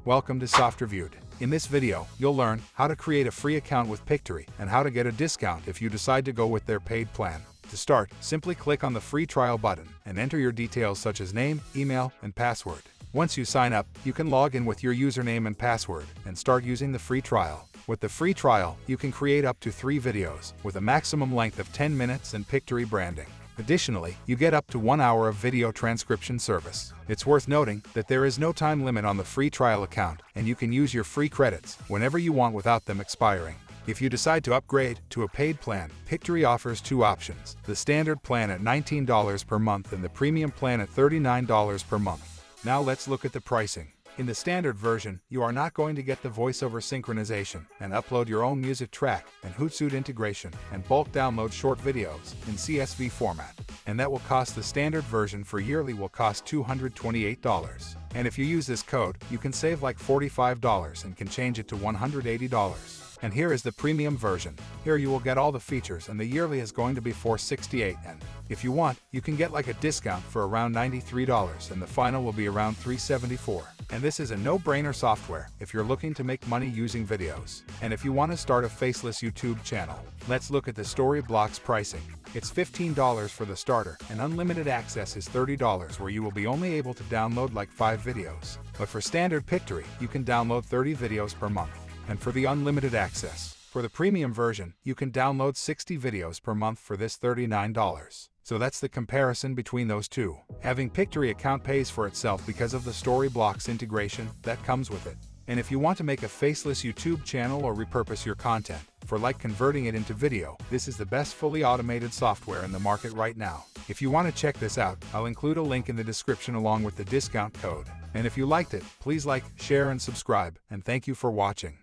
Welcome to Soft Reviewed. In this video, you'll learn how to create a free account with Pictory and how to get a discount if you decide to go with their paid plan. To start, simply click on the free trial button and enter your details such as name, email, and password. Once you sign up, you can log in with your username and password and start using the free trial. With the free trial, you can create up to 3 videos with a maximum length of 10 minutes and Pictory branding. Additionally, you get up to 1 hour of video transcription service. It's worth noting that there is no time limit on the free trial account, and you can use your free credits whenever you want without them expiring. If you decide to upgrade to a paid plan, Pictory offers 2 options: the standard plan at $19 per month and the premium plan at $39 per month. Now let's look at the pricing. In the standard version, you are not going to get the voiceover synchronization and upload your own music track and Hootsuite integration and bulk download short videos in CSV format. And that will cost the standard version for yearly will cost $228. And if you use this code, you can save like $45 and can change it to $180. And here is the premium version. Here you will get all the features and the yearly is going to be $468, and if you want, you can get like a discount for around $93 and the final will be around $374. And this is a no-brainer software if you're looking to make money using videos. And if you want to start a faceless YouTube channel. Let's look at the story blocks pricing. It's $15 for the starter, and unlimited access is $30 where you will be only able to download like 5 videos. But for standard Pictory, you can download 30 videos per month. And for the unlimited access, for the premium version, you can download 60 videos per month for this $39. So that's the comparison between those two. Having Pictory account pays for itself because of the story blocks integration that comes with it. And if you want to make a faceless YouTube channel or repurpose your content, for like converting it into video, this is the best fully automated software in the market right now. If you want to check this out, I'll include a link in the description along with the discount code. And if you liked it, please like, share, and subscribe, and thank you for watching.